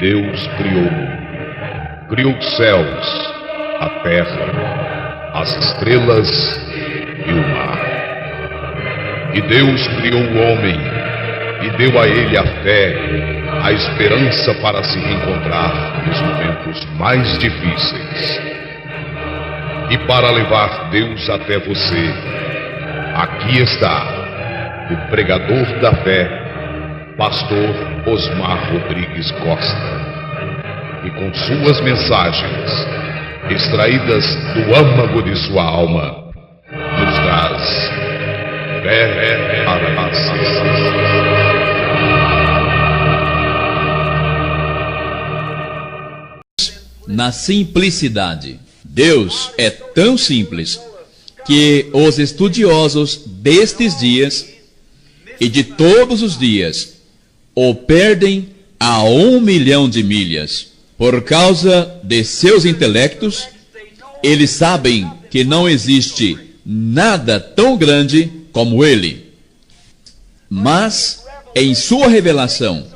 Deus criou os céus, a terra, as estrelas e o mar. E Deus criou o homem e deu a ele a fé, a esperança para se reencontrar nos momentos mais difíceis. E para levar Deus até você, aqui está o pregador da fé, Pastor Osmar Rodrigues Costa, e com suas mensagens, extraídas do âmago de sua alma, nos traz fé para a na simplicidade. Deus é tão simples que os estudiosos destes dias e de todos os dias o perdem a 1 milhão de milhas. Por causa de seus intelectos, eles sabem que não existe nada tão grande como ele. Mas, em sua revelação,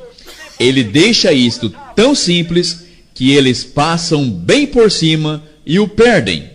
ele deixa isto tão simples que eles passam bem por cima e o perdem.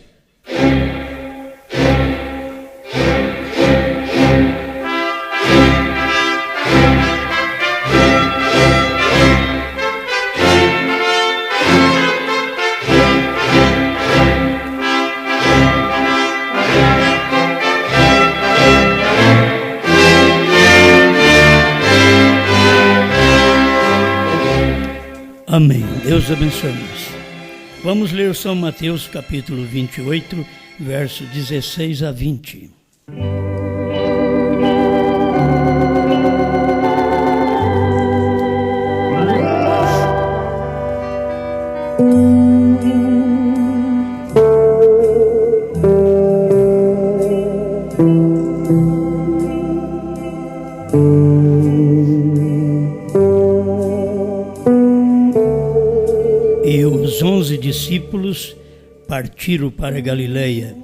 Amém. Deus abençoe-nos. Vamos ler São Mateus capítulo 28, verso 16 a 20. E os 11 discípulos partiram para Galileia,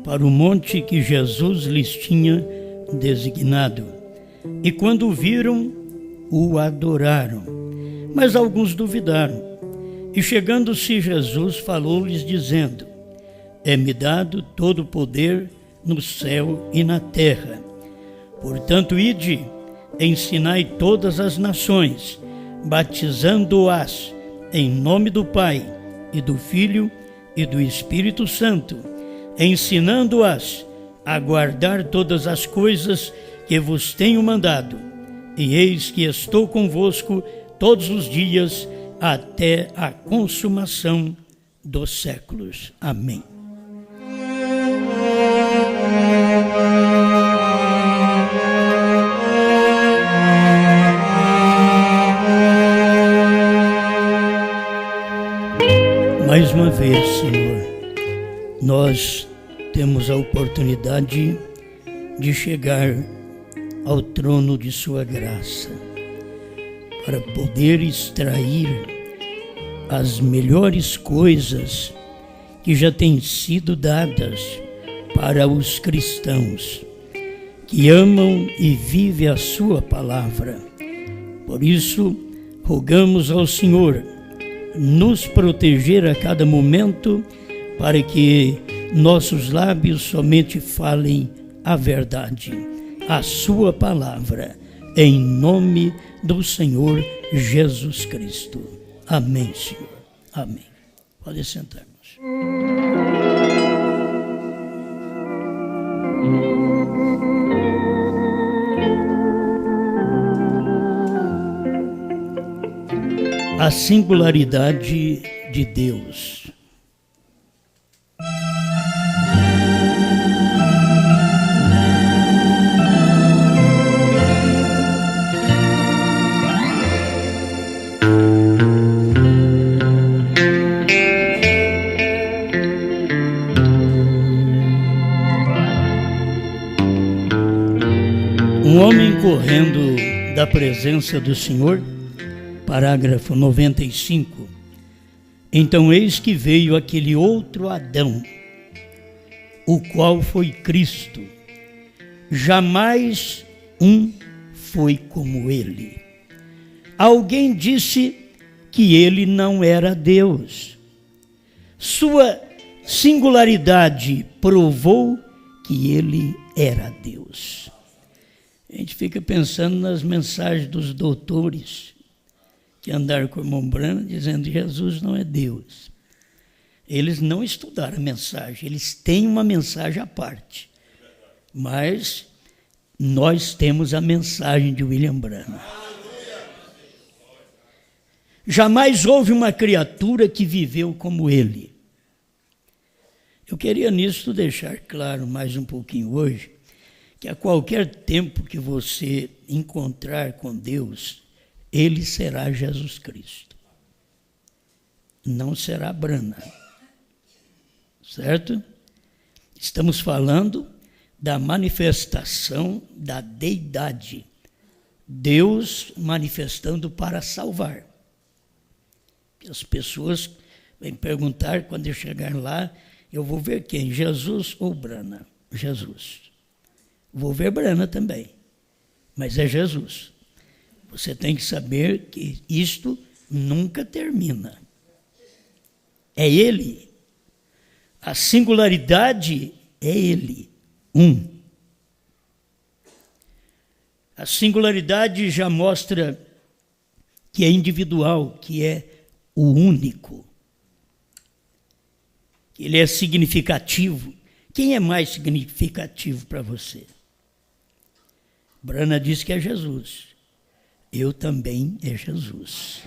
para o monte que Jesus lhes tinha designado. E quando o viram, o adoraram. Mas alguns duvidaram. E chegando-se Jesus, falou-lhes dizendo: É-me dado todo o poder no céu e na terra. Portanto, ide, ensinai todas as nações, batizando-as em nome do Pai, e do Filho, e do Espírito Santo, ensinando-as a guardar todas as coisas que vos tenho mandado. E eis que estou convosco todos os dias, até a consumação dos séculos. Amém. Mais uma vez, Senhor, nós temos a oportunidade de chegar ao trono de Sua graça, para poder extrair as melhores coisas que já têm sido dadas para os cristãos que amam e vivem a Sua palavra. Por isso, rogamos ao Senhor nos proteger a cada momento, para que nossos lábios somente falem a verdade, a Sua palavra, em nome do Senhor Jesus Cristo. Amém, Senhor. Amém. Pode sentar-nos. A singularidade de Deus. Um homem correndo da presença do Senhor. Parágrafo 95. Então eis que veio aquele outro Adão, o qual foi Cristo. Jamais um foi como ele. Alguém disse: que ele não era Deus. Sua singularidade provou que ele era Deus. A gente fica pensando nas mensagens dos doutores que andaram com o irmão Branham dizendo que Jesus não é Deus. Eles não estudaram a mensagem, eles têm uma mensagem à parte. Mas nós temos a mensagem de William Branham. Jamais houve uma criatura que viveu como ele. Eu queria nisso deixar claro mais um pouquinho hoje, que a qualquer tempo que você encontrar com Deus, ele será Jesus Cristo. Não será Branham. Certo? Estamos falando da manifestação da deidade. Deus manifestando para salvar. As pessoas vêm perguntar, quando eu chegar lá, eu vou ver quem? Jesus ou Branham? Jesus. Vou ver Branham também, mas é Jesus. Você tem que saber que isto nunca termina. É Ele. A singularidade é Ele. A singularidade já mostra que é individual, que é o único. Ele é significativo. Quem é mais significativo para você? Branham diz que é Jesus. Eu também é Jesus.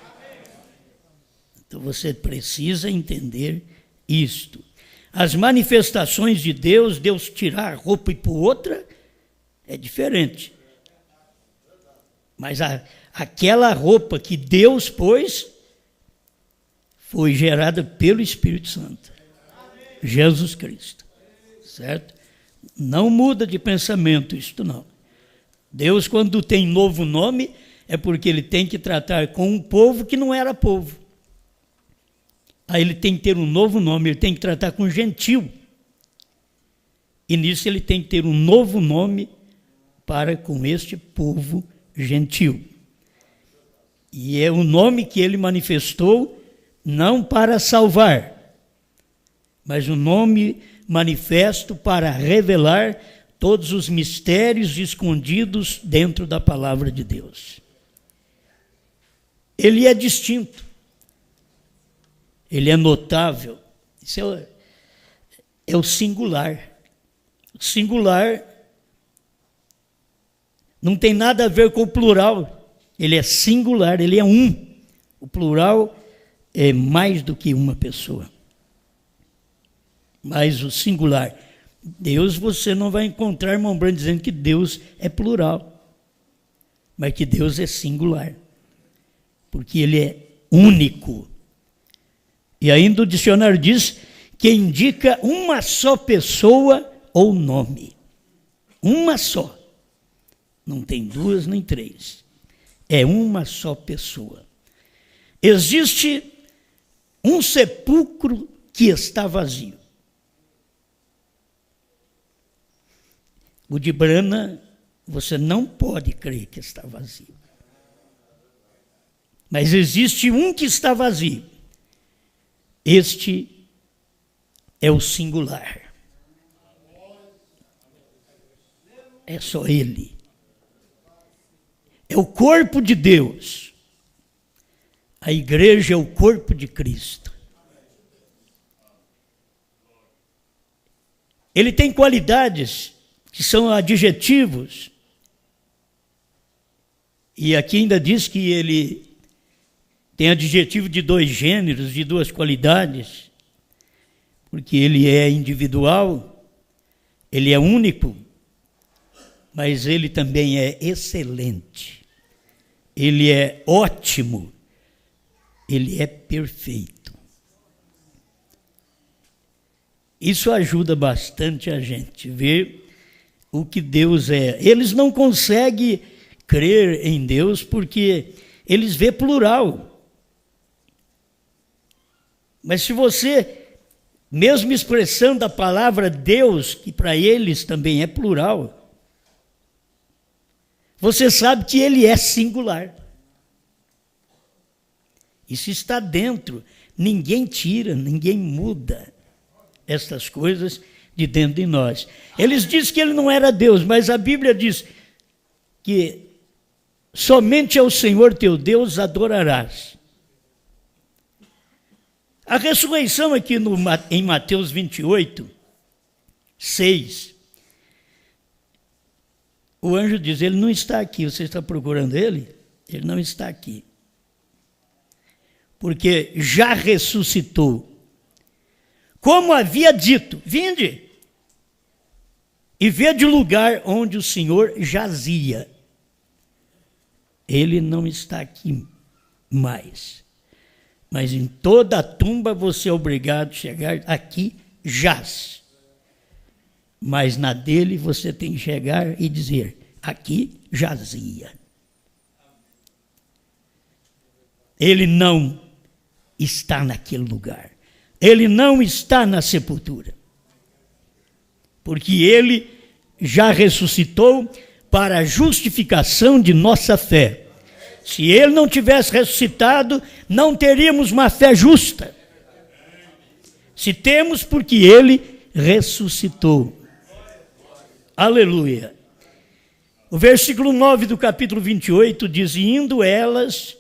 Então você precisa entender isto. As manifestações de Deus, Deus tirar a roupa e pôr outra, é diferente. Mas aquela roupa que Deus pôs, foi gerada pelo Espírito Santo. Jesus Cristo. Certo? Não muda de pensamento isto não. Deus, quando tem novo nome, é porque ele tem que tratar com um povo que não era povo. Aí ele tem que ter um novo nome, ele tem que tratar com gentil. E nisso ele tem que ter um novo nome para com este povo gentil. E é o nome que ele manifestou não para salvar, mas o nome manifesto para revelar todos os mistérios escondidos dentro da palavra de Deus. Ele é distinto, ele é notável, isso é o singular. O singular não tem nada a ver com o plural, ele é singular, ele é um. O plural é mais do que uma pessoa. Mas o singular, Deus, você não vai encontrar irmão Branham dizendo que Deus é plural, mas que Deus é singular, porque ele é único. E ainda o dicionário diz que indica uma só pessoa ou nome. Uma só. Não tem duas nem três. É uma só pessoa. Existe um sepulcro que está vazio. O de Branham, você não pode crer que está vazio. Mas existe um que está vazio. Este é o singular. É só ele. É o corpo de Deus. A igreja é o corpo de Cristo. Ele tem qualidades que são adjetivos. E aqui ainda diz que ele tem adjetivo de dois gêneros, de duas qualidades, porque ele é individual, ele é único, mas ele também é excelente, ele é ótimo, ele é perfeito. Isso ajuda bastante a gente ver o que Deus é. Eles não conseguem crer em Deus porque eles vê plural. Mas se você, mesmo expressando a palavra Deus, que para eles também é plural, você sabe que ele é singular. Isso está dentro. Ninguém tira, ninguém muda estas coisas de dentro de nós. Eles dizem que ele não era Deus, mas a Bíblia diz que somente ao Senhor teu Deus adorarás. A ressurreição aqui em Mateus 28, 6, o anjo diz, ele não está aqui, você está procurando ele? Ele não está aqui. Porque já ressuscitou. Como havia dito, vinde e vede o lugar onde o Senhor jazia. Ele não está aqui mais. Mas em toda a tumba você é obrigado a chegar aqui, jaz. Mas na dele você tem que chegar e dizer, aqui jazia. Ele não está naquele lugar. Ele não está na sepultura. Porque ele já ressuscitou para a justificação de nossa fé. Se ele não tivesse ressuscitado, não teríamos uma fé justa. Se temos, porque ele ressuscitou. Aleluia. O versículo 9 do capítulo 28 diz, indo elas,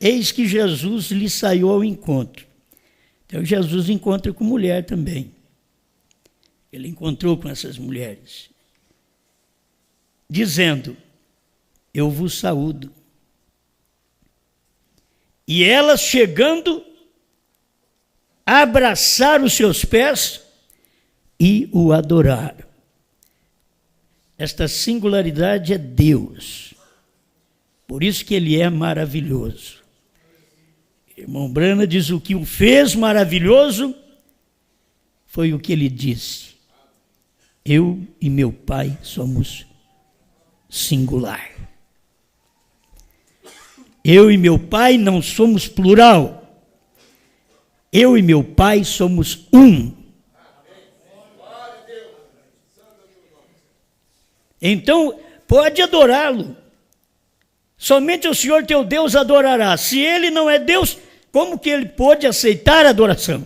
eis que Jesus lhe saiu ao encontro. Então Jesus encontra com mulher também. Ele encontrou com essas mulheres. Dizendo, eu vos saúdo. E elas chegando, abraçaram os seus pés e o adoraram. Esta singularidade é Deus. Por isso que ele é maravilhoso. Irmão Brana diz, o que o fez maravilhoso foi o que ele disse. Eu e meu Pai somos singular. Eu e meu Pai não somos plural. Eu e meu Pai somos um. Então, pode adorá-lo. Somente o Senhor teu Deus adorará. Se ele não é Deus, como que ele pôde aceitar a adoração?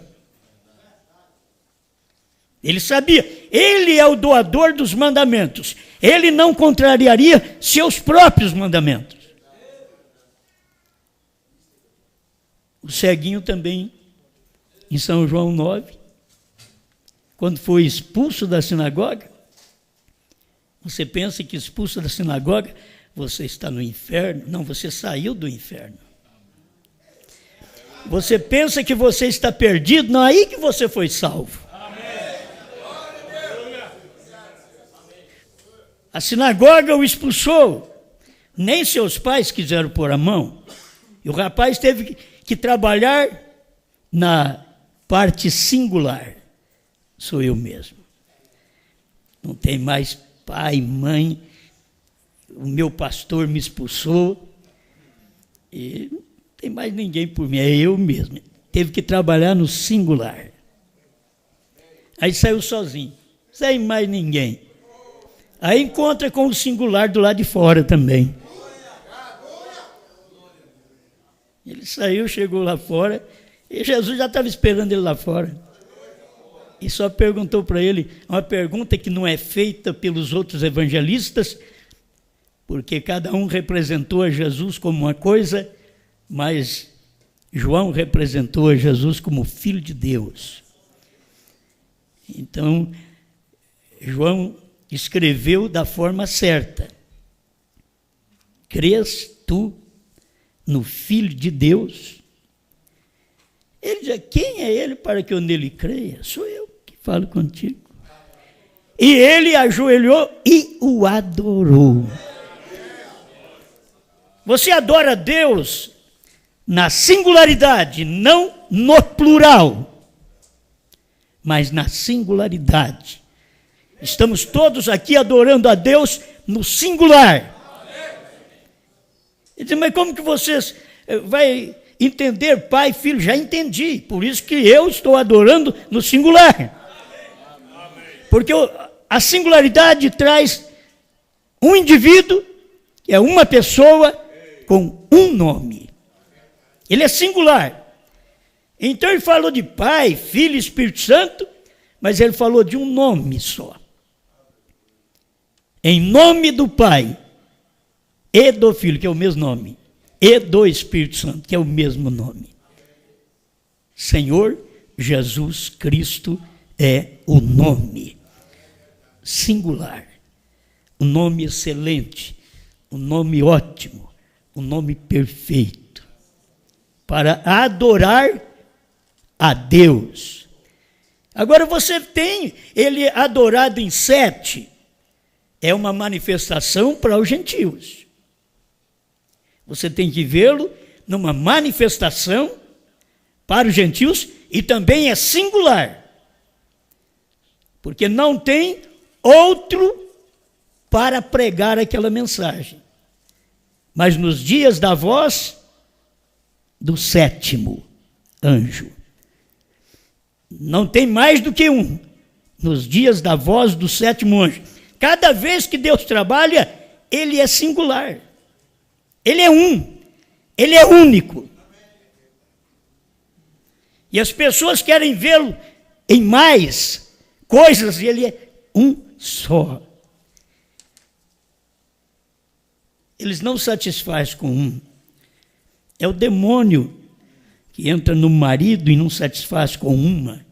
Ele sabia, ele é o doador dos mandamentos. Ele não contrariaria seus próprios mandamentos. O ceguinho também, em São João 9, quando foi expulso da sinagoga, você pensa que expulso da sinagoga, você está no inferno. Não, você saiu do inferno. Você pensa que você está perdido, não é aí que você foi salvo. A sinagoga o expulsou. Nem seus pais quiseram pôr a mão. E o rapaz teve que trabalhar na parte singular. Sou eu mesmo. Não tem mais pai, mãe. O meu pastor me expulsou. E não tem mais ninguém por mim. É eu mesmo. Teve que trabalhar no singular. Aí saiu sozinho. Sem mais ninguém. Aí encontra com o singular do lado de fora também. Ele saiu, chegou lá fora, e Jesus já estava esperando ele lá fora. E só perguntou para ele, uma pergunta que não é feita pelos outros evangelistas, porque cada um representou a Jesus como uma coisa, mas João representou a Jesus como Filho de Deus. Então, João escreveu da forma certa. Crês tu no Filho de Deus? Ele diz, quem é ele para que eu nele creia? Sou eu que falo contigo. E ele ajoelhou e o adorou. Você adora Deus na singularidade, não no plural, mas na singularidade. Estamos todos aqui adorando a Deus no singular. Ele diz, mas como que vocês vai entender pai e filho? Já entendi, por isso que eu estou adorando no singular. Porque a singularidade traz um indivíduo, que é uma pessoa, com um nome. Ele é singular. Então ele falou de Pai, Filho e Espírito Santo, mas ele falou de um nome só. Em nome do Pai e do Filho, que é o mesmo nome, e do Espírito Santo, que é o mesmo nome. Senhor Jesus Cristo é o nome singular, o nome excelente, o nome ótimo, o nome perfeito, para adorar a Deus. Agora você tem ele adorado em 7, é uma manifestação para os gentios. Você tem que vê-lo numa manifestação para os gentios e também é singular, porque não tem outro para pregar aquela mensagem. Mas nos dias da voz do 7º anjo, não tem mais do que um. Nos dias da voz do 7º anjo, cada vez que Deus trabalha, ele é singular. Ele é um. Ele é único. E as pessoas querem vê-lo em mais coisas, e ele é um só. Eles não satisfazem com um. É o demônio que entra no marido e não satisfaz com uma,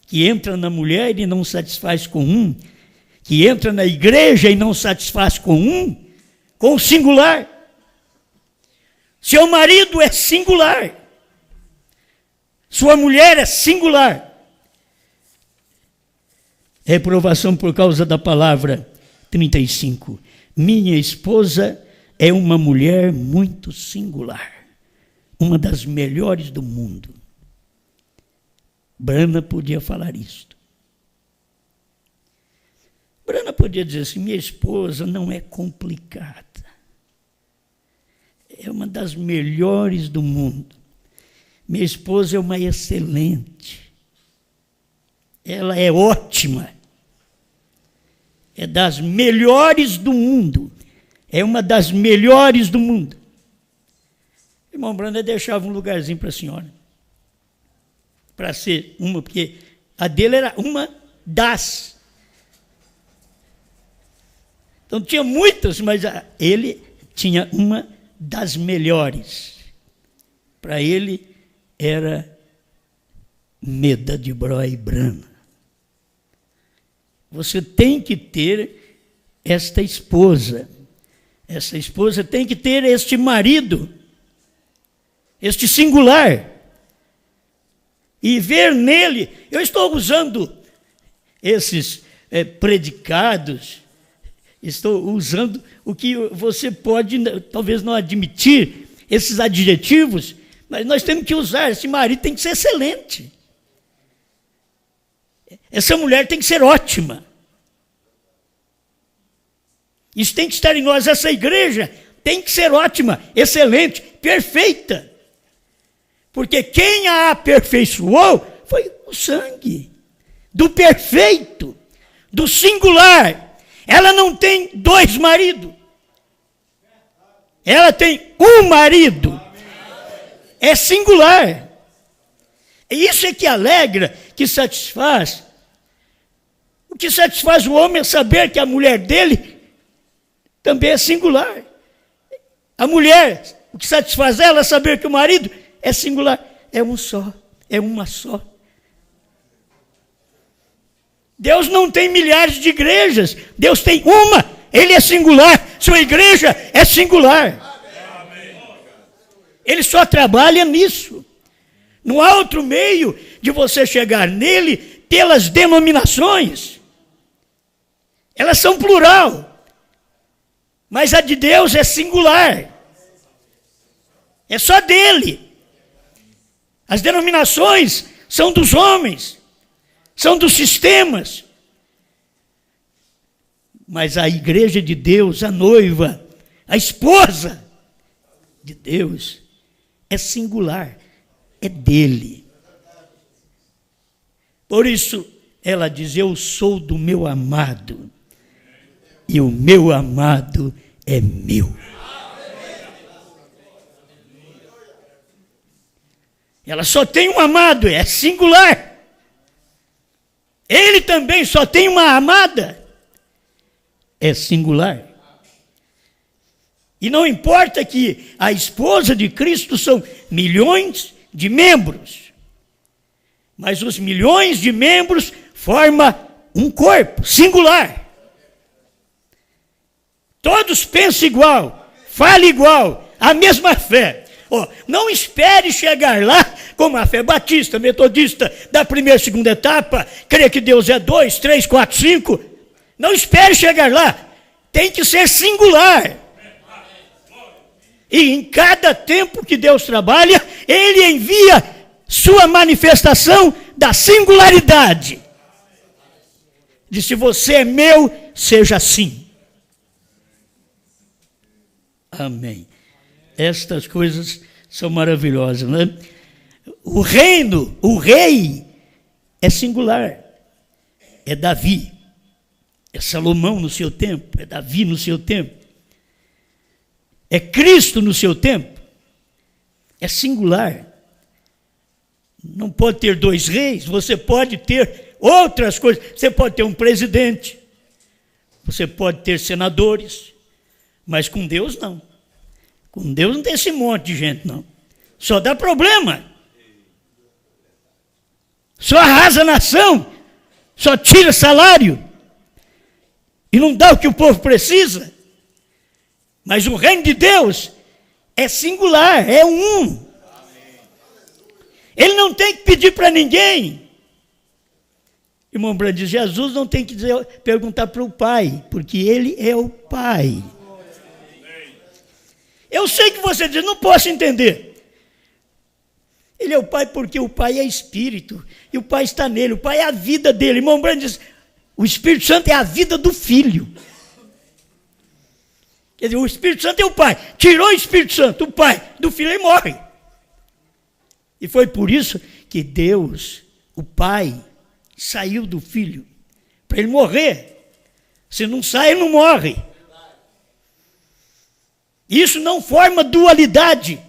que entra na mulher e não satisfaz com um, que entra na igreja e não satisfaz com um, com o singular. Seu marido é singular. Sua mulher é singular. Reprovação por causa da palavra 35. Minha esposa é uma mulher muito singular, uma das melhores do mundo. Brana podia falar isto. Brana podia dizer assim, minha esposa não é complicada. É uma das melhores do mundo. Minha esposa é uma excelente. Ela é ótima. É das melhores do mundo. É uma das melhores do mundo. Irmão Branda deixava um lugarzinho para a senhora. Para ser uma, porque a dele era uma das. Então tinha muitas, mas ele tinha uma das melhores. Para ele era Meda de Bró e Brana. Você tem que ter esta esposa. Essa esposa tem que ter este marido, este singular. E ver nele, eu estou usando esses predicados, estou usando o que você pode, talvez não admitir, esses adjetivos, mas nós temos que usar, esse marido tem que ser excelente. Essa mulher tem que ser ótima. Isso tem que estar em nós. Essa igreja tem que ser ótima, excelente, perfeita. Porque quem a aperfeiçoou foi o sangue do perfeito, do singular. Ela não tem 2 maridos. Ela tem um marido. É singular. E isso é que alegra, que satisfaz. O que satisfaz o homem é saber que a mulher dele também é singular. A mulher, o que satisfaz ela é saber que o marido é singular. É um só, é uma só. Deus não tem milhares de igrejas. Deus tem uma, ele é singular. Sua igreja é singular. Ele só trabalha nisso. Não há outro meio de você chegar nele pelas denominações. Elas são plural. Mas a de Deus é singular. É só dele. As denominações são dos homens. São dos sistemas. Mas a igreja de Deus, a noiva, a esposa de Deus, é singular. É dele. Por isso, ela diz, eu sou do meu amado. E o meu amado é meu. Ela só tem um amado, é singular. Ele também só tem uma amada, é singular. E não importa que a esposa de Cristo são milhões de membros, mas os milhões de membros formam um corpo singular. Todos pensam igual, falam igual, a mesma fé. Não espere chegar lá como a fé batista, metodista, da primeira e segunda etapa, crê que Deus é 2, 3, 4, 5. Não espere chegar lá, tem que ser singular. E em cada tempo que Deus trabalha, Ele envia sua manifestação da singularidade. Diz: se você é meu, seja assim. Amém. Estas coisas são maravilhosas, né? O reino, o rei é singular. É Davi. É Salomão no seu tempo, é Davi no seu tempo. É Cristo no seu tempo. É singular. Não pode ter dois reis, você pode ter outras coisas. Você pode ter um presidente, você pode ter senadores, mas com Deus não. Com Deus não tem esse monte de gente, não. Só dá problema. Só arrasa a nação, só tira salário e não dá o que o povo precisa. Mas o reino de Deus é singular, é um. Ele não tem que pedir para ninguém. Irmão Brando diz: Jesus não tem que perguntar para o Pai, porque Ele é o Pai. Eu sei que você diz: não posso entender. Ele é o Pai porque o Pai é Espírito, e o Pai está nele, o Pai é a vida dele. Irmão Brando diz: o Espírito Santo é a vida do Filho. Quer dizer, o Espírito Santo é o Pai. Tirou o Espírito Santo, o Pai, do Filho, ele morre. E foi por isso que Deus, o Pai, saiu do Filho, para ele morrer. Se não sai, ele não morre. Isso não forma dualidade.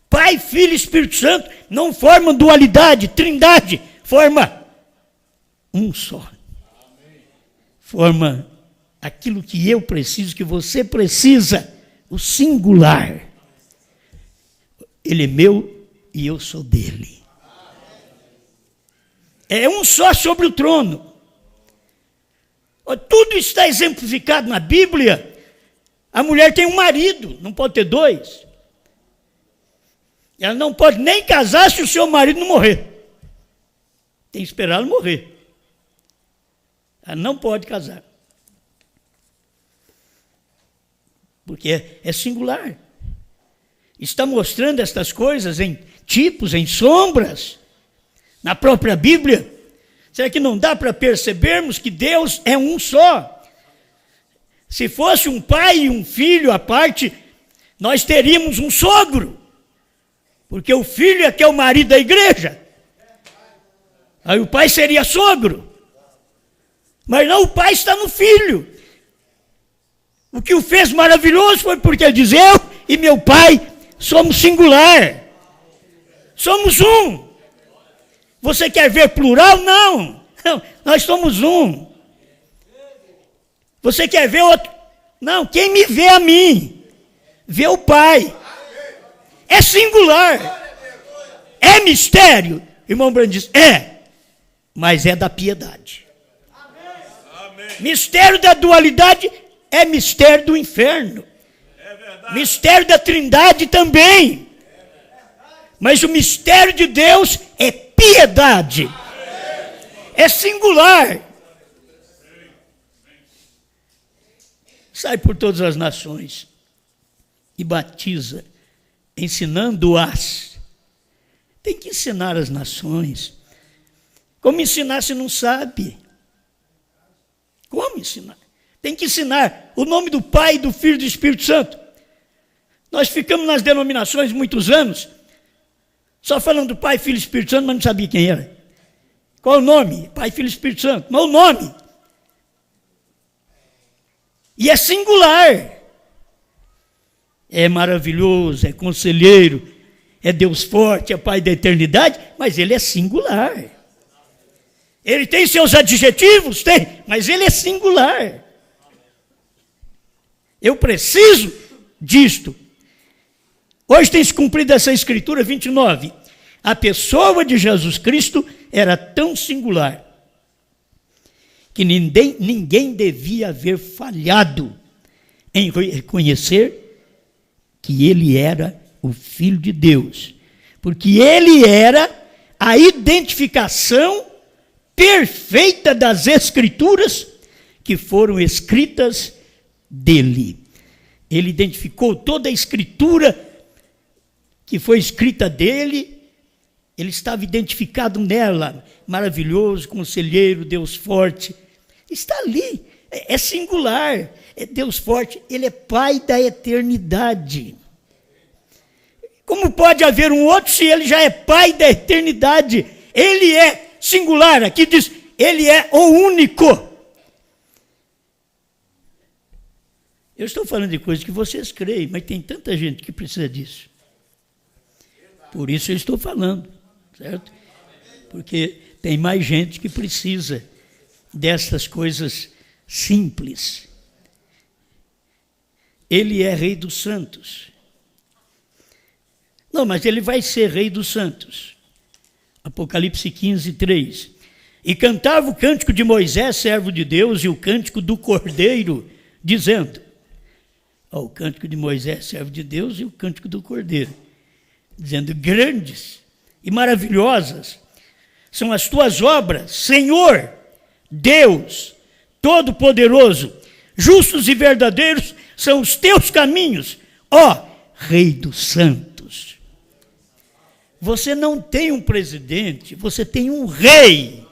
Pai, Filho e Espírito Santo não formam dualidade, trindade. Forma um só. Forma aquilo que eu preciso, que você precisa, o singular. Ele é meu e eu sou dele. É um só sobre o trono. Tudo está exemplificado na Bíblia. A mulher tem um marido, não pode ter dois. Ela não pode nem casar se o seu marido não morrer. Tem que esperá-lo morrer. Ela não pode casar. Porque é singular. Está mostrando estas coisas em tipos, em sombras, na própria Bíblia. Será que não dá para percebermos que Deus é um só? Se fosse um pai e um filho à parte, nós teríamos um sogro, porque o filho é que é o marido da igreja. Aí o pai seria sogro. Mas não, o pai está no filho. O que o fez maravilhoso foi porque ele diz: eu e meu pai somos singular. Somos um. Você quer ver plural? Não. Nós somos um. Você quer ver outro? Não, quem me vê a mim, vê o Pai. É singular. É mistério. Irmão Brando diz: é, mas é da piedade. Mistério da dualidade é mistério do inferno. Mistério da trindade também. Mas o mistério de Deus é piedade. É singular. Sai por todas as nações e batiza, ensinando-as. Tem que ensinar as nações. Como ensinar se não sabe? Como ensinar? Tem que ensinar o nome do Pai, do Filho e do Espírito Santo. Nós ficamos nas denominações muitos anos, só falando do Pai, Filho e Espírito Santo, mas não sabia quem era. Qual o nome? Pai, Filho e Espírito Santo. Mas o nome. E é singular. É maravilhoso, é conselheiro, é Deus forte, é Pai da eternidade, mas ele é singular. Ele tem seus adjetivos? Tem, mas ele é singular. Eu preciso disto. Hoje tem se cumprido essa escritura 29. A pessoa de Jesus Cristo era tão singular que ninguém devia haver falhado em reconhecer que ele era o Filho de Deus, porque ele era a identificação perfeita das Escrituras que foram escritas dele. Ele identificou toda a Escritura que foi escrita dele, ele estava identificado nela, maravilhoso, conselheiro, Deus forte, está ali, é singular, é Deus forte, ele é Pai da eternidade. Como pode haver um outro se ele já é Pai da eternidade? Ele é singular, aqui diz, ele é o único. Eu estou falando de coisas que vocês creem, mas tem tanta gente que precisa disso. Por isso eu estou falando, certo? Porque tem mais gente que precisa dessas coisas simples. Ele é Rei dos Santos. Não, mas ele vai ser Rei dos Santos. Apocalipse 15, 3. E cantava o cântico de Moisés, servo de Deus, e o cântico do Cordeiro, dizendo... o cântico de Moisés, servo de Deus, e o cântico do Cordeiro, dizendo, grandes e maravilhosas são as tuas obras, Senhor, Deus, Todo-Poderoso, justos e verdadeiros são os teus caminhos, ó Rei dos Santos. Você não tem um presidente, você tem um rei.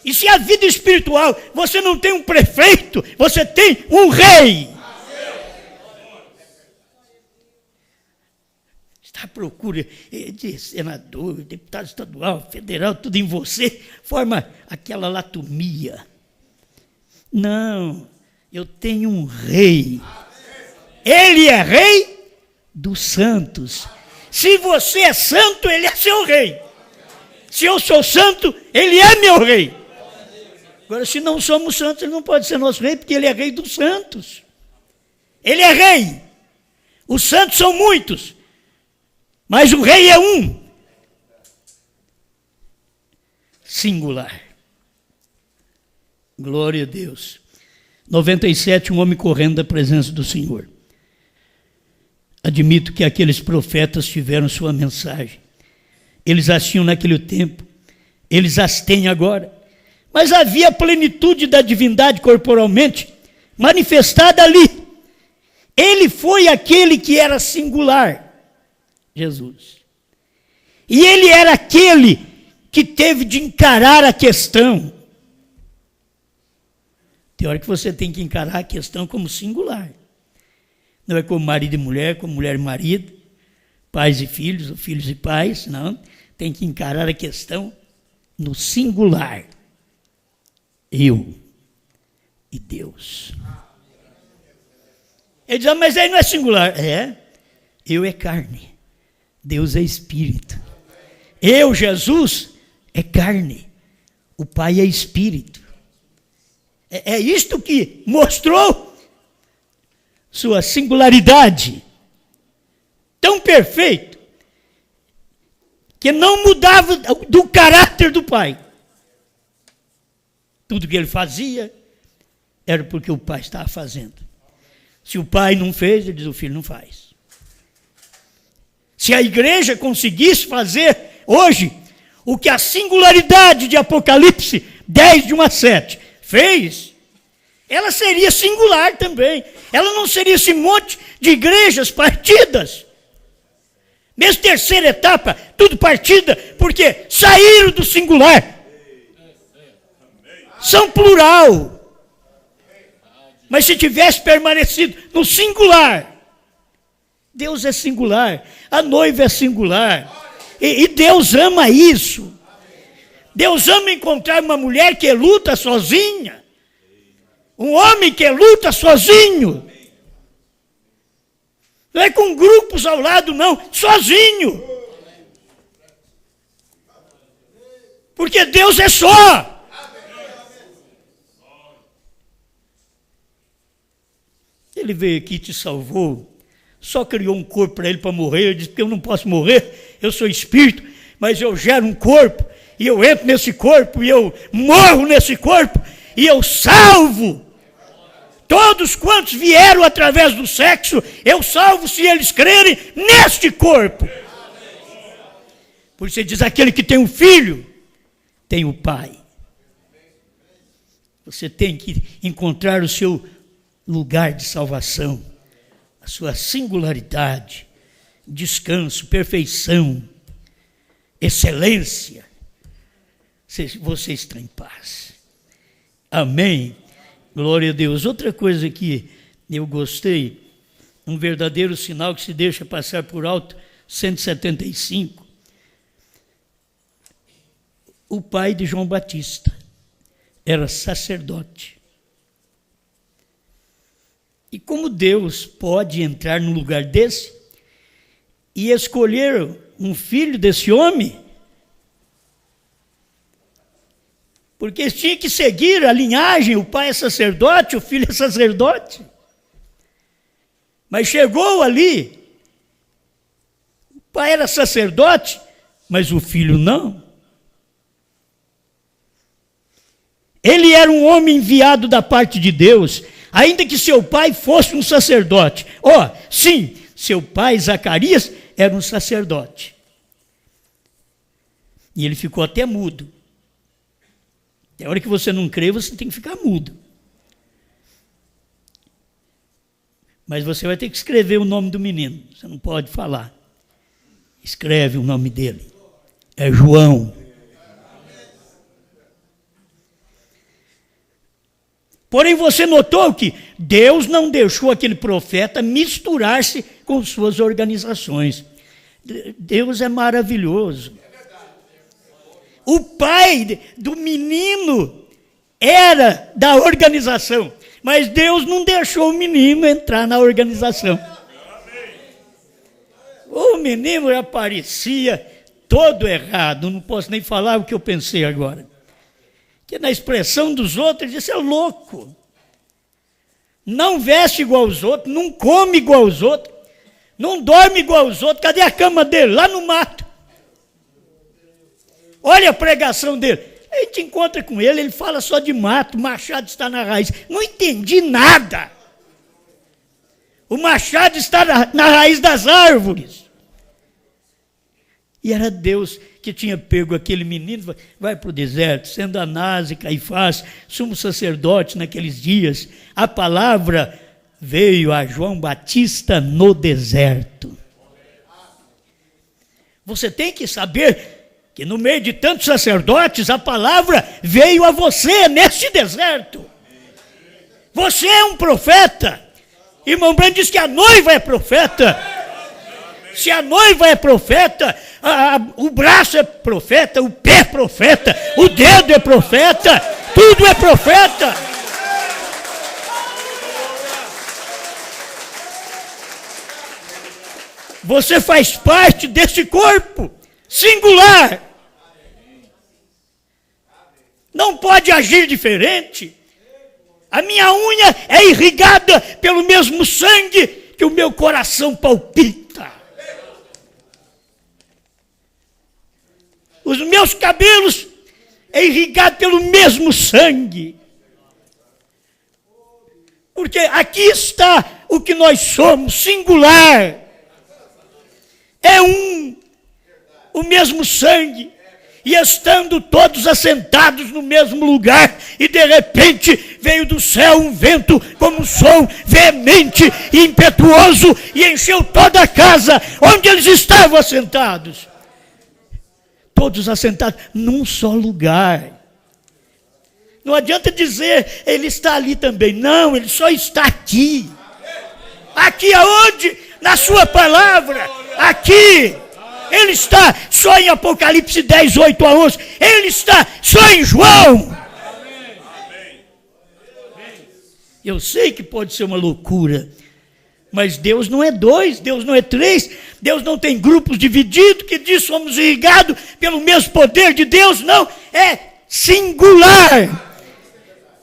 E se a vida espiritual, você não tem um prefeito, você tem um rei. Está à procura de senador, deputado estadual, federal, tudo em você, forma aquela latomia. Não, eu tenho um rei. Ele é rei dos santos. Se você é santo, ele é seu rei. Se eu sou santo, ele é meu rei. Agora, se não somos santos, ele não pode ser nosso rei, porque ele é rei dos santos. Ele é rei. Os santos são muitos, mas o rei é um. Singular. Glória a Deus. 97, um homem correndo da presença do Senhor. Admito que aqueles profetas tiveram sua mensagem. Eles as tinham naquele tempo, eles as têm agora. Mas havia a plenitude da divindade corporalmente manifestada ali. Ele foi aquele que era singular, Jesus. E ele era aquele que teve de encarar a questão. Tem hora que você tem que encarar a questão como singular. Não é como marido e mulher, como mulher e marido, pais e filhos, ou filhos e pais, não. Tem que encarar a questão no singular. Eu e Deus. Ele diz, mas aí não é singular. É, eu é carne, Deus é espírito. Eu, Jesus, é carne, o Pai é espírito. É isto que mostrou sua singularidade, tão perfeito, que não mudava do caráter do Pai. Tudo que ele fazia era porque o Pai estava fazendo. Se o Pai não fez, ele diz, o Filho não faz. Se a igreja conseguisse fazer hoje o que a singularidade de Apocalipse 10, de 1 a 7 fez, ela seria singular também. Ela não seria esse monte de igrejas partidas. Mesmo terceira etapa, tudo partida, porque saíram do singular. São plural. Mas se tivesse permanecido no singular, Deus é singular, a noiva é singular, e Deus ama isso. Deus ama encontrar uma mulher que luta sozinha, um homem que luta sozinho. Não é com grupos ao lado, não, sozinho. Porque Deus é só. Ele veio aqui e te salvou, só criou um corpo para ele para morrer. Ele disse que eu não posso morrer, eu sou espírito, mas eu gero um corpo, e eu entro nesse corpo, e eu morro nesse corpo, e eu salvo. Todos quantos vieram através do sexo, eu salvo se eles crerem neste corpo. Por isso ele diz, aquele que tem um filho, tem o Pai. Você tem que encontrar o seu lugar de salvação, a sua singularidade, descanso, perfeição, excelência. Você está em paz. Amém. Glória a Deus. Outra coisa que eu gostei, um verdadeiro sinal que se deixa passar por alto, 175. O pai de João Batista era sacerdote. E como Deus pode entrar num lugar desse e escolher um filho desse homem? Porque tinha que seguir a linhagem, o pai é sacerdote, o filho é sacerdote. Mas chegou ali, o pai era sacerdote, mas o filho não. Ele era um homem enviado da parte de Deus, ainda que seu pai fosse um sacerdote. Sim, seu pai Zacarias era um sacerdote. E ele ficou até mudo. A hora que você não crê, você tem que ficar mudo. Mas você vai ter que escrever o nome do menino. Você não pode falar. Escreve o nome dele. É João. Porém, você notou que Deus não deixou aquele profeta misturar-se com suas organizações. Deus é maravilhoso. O pai do menino era da organização, mas Deus não deixou o menino entrar na organização. O menino já parecia todo errado, não posso nem falar o que eu pensei agora. Que na expressão dos outros, ele disse, é louco. Não veste igual aos outros, não come igual aos outros, não dorme igual aos outros. Cadê a cama dele? Lá no mato. Olha a pregação dele. A gente encontra com ele, ele fala só de mato, o machado está na raiz. Não entendi nada. O machado está na raiz das árvores. E era Deus que tinha pego aquele menino, vai para o deserto, sendo Anás e Caifás, sumo sacerdote naqueles dias. A palavra veio a João Batista no deserto. Você tem que saber que no meio de tantos sacerdotes, a palavra veio a você neste deserto. Você é um profeta. Irmão Branco diz que a noiva é profeta. Se a noiva é profeta, o braço é profeta, o pé é profeta, o dedo é profeta, tudo é profeta. Você faz parte desse corpo singular. Não pode agir diferente. A minha unha é irrigada pelo mesmo sangue que o meu coração palpita. Os meus cabelos é irrigado pelo mesmo sangue. Porque aqui está o que nós somos, singular. É o mesmo sangue. E estando todos assentados no mesmo lugar, e de repente veio do céu um vento como um som veemente e impetuoso, e encheu toda a casa onde eles estavam assentados. Todos assentados num só lugar. Não adianta dizer, ele está ali também. Não, ele só está aqui. Aqui aonde? Na sua palavra. Aqui. Ele está só em Apocalipse 10, 8 a 11. Ele está só em João. Eu sei que pode ser uma loucura, Mas Deus não é dois, Deus não é três, Deus não tem grupos divididos que diz somos irrigados pelo mesmo poder de Deus, não, é singular.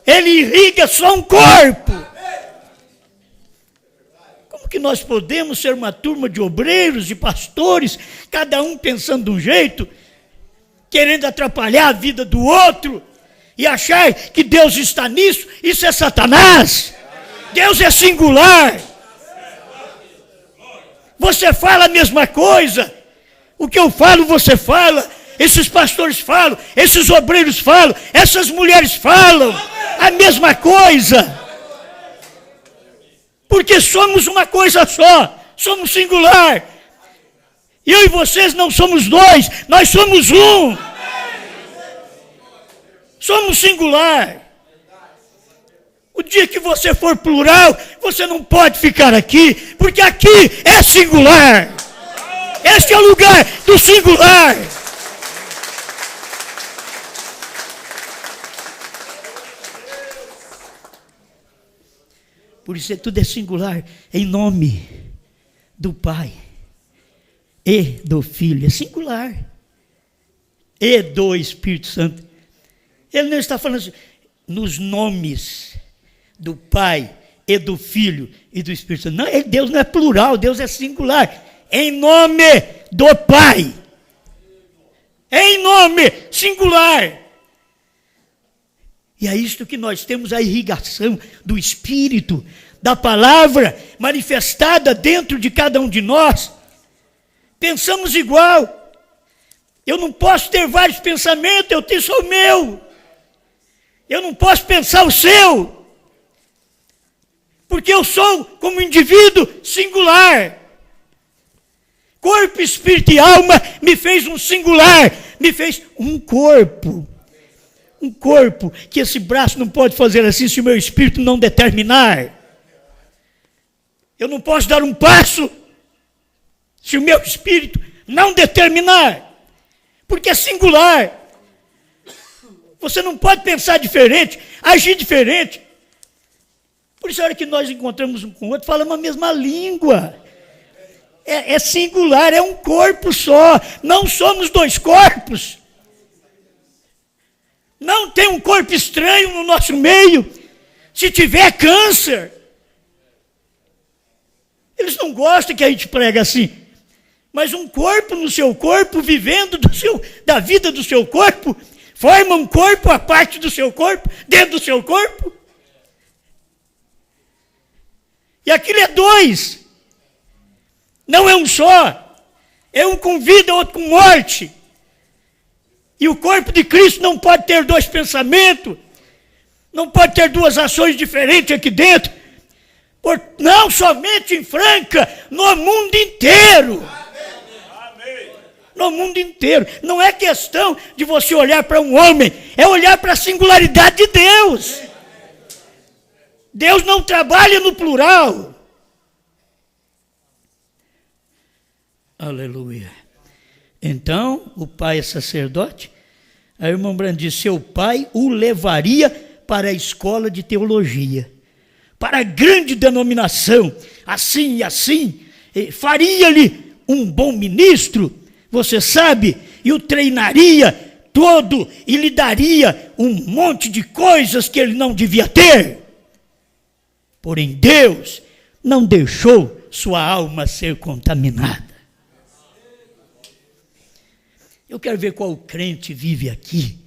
Ele irriga só um corpo. Como que nós podemos ser uma turma de obreiros, de pastores, cada um pensando de um jeito, querendo atrapalhar a vida do outro e achar que Deus está nisso? Isso é Satanás. Deus é singular. Você fala a mesma coisa. O que eu falo, você fala. Esses pastores falam. Esses obreiros falam. Essas mulheres falam. A mesma coisa. Porque somos uma coisa só. Somos singular. Eu e vocês não somos dois. Nós somos um. Somos singular. O dia que você for plural, você não pode ficar aqui, porque aqui é singular. Este é o lugar do singular. Por isso tudo é singular, em nome do Pai e do Filho. É singular. E do Espírito Santo. Ele não está falando assim, nos nomes do Pai e do Filho e do Espírito Santo. Não, Deus não é plural, Deus é singular. Em nome do Pai. Em nome singular. E é isto que nós temos, a irrigação do Espírito, da palavra manifestada dentro de cada um de nós. Pensamos igual. Eu não posso ter vários pensamentos, eu tenho só o meu. Eu não posso pensar o seu. Porque eu sou, como indivíduo, singular. Corpo, espírito e alma me fez um singular, me fez um corpo. Um corpo que esse braço não pode fazer assim se o meu espírito não determinar. Eu não posso dar um passo se o meu espírito não determinar. Porque é singular. Você não pode pensar diferente, agir diferente. Por isso, a hora que nós encontramos um com o outro, falamos a mesma língua. É singular, é um corpo só. Não somos dois corpos. Não tem um corpo estranho no nosso meio. Se tiver câncer. Eles não gostam que a gente pregue assim. Mas um corpo no seu corpo, vivendo da vida do seu corpo, forma um corpo à parte do seu corpo, dentro do seu corpo. E aquilo é dois. Não é um só. É um com vida, outro com morte. E o corpo de Cristo não pode ter dois pensamentos. Não pode ter duas ações diferentes aqui dentro. Não somente em Franca, no mundo inteiro. No mundo inteiro. Não é questão de você olhar para um homem, é olhar para a singularidade de Deus. Deus não trabalha no plural. Aleluia. Então, o pai é sacerdote. A irmã Brand diz, seu pai o levaria para a escola de teologia, para a grande denominação, assim e assim, faria-lhe um bom ministro, você sabe, e o treinaria todo, e lhe daria um monte de coisas que ele não devia ter. Porém, Deus não deixou sua alma ser contaminada. Eu quero ver qual crente vive aqui,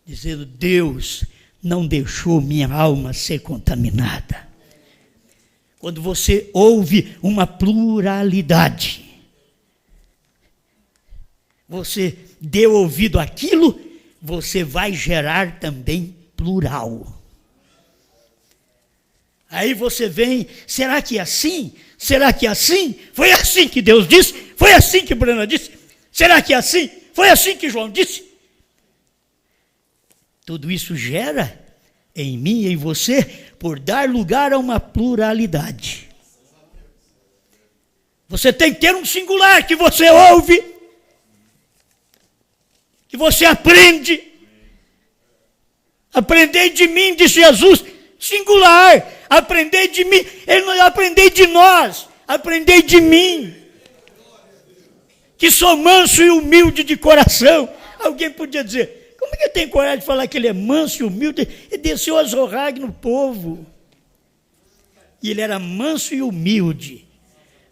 dizendo, Deus não deixou minha alma ser contaminada. Quando você ouve uma pluralidade, você deu ouvido àquilo, você vai gerar também plural. Aí você vem, será que é assim? Será que é assim? Foi assim que Deus disse? Foi assim que Bruna disse? Será que é assim? Foi assim que João disse? Tudo isso gera em mim e em você por dar lugar a uma pluralidade. Você tem que ter um singular que você ouve, que você aprende. Aprendei de mim, disse Jesus, singular. aprendei de mim. Ele não aprendei de nós, aprendei de mim, que sou manso e humilde de coração. Alguém podia dizer, como é que tem coragem de falar que ele é manso e humilde? Ele desceu a zorrar no povo. E ele era manso e humilde.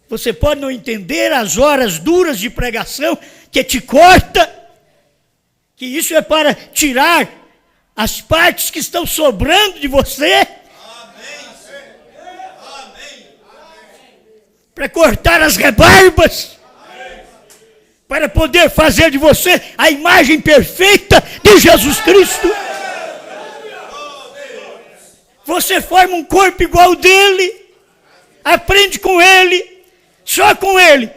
Você pode não entender as horas duras de pregação que te corta, que isso é para tirar as partes que estão sobrando de você, para cortar as rebarbas, para poder fazer de você a imagem perfeita de Jesus Cristo. Você forma um corpo igual dele, aprende com ele, só com ele.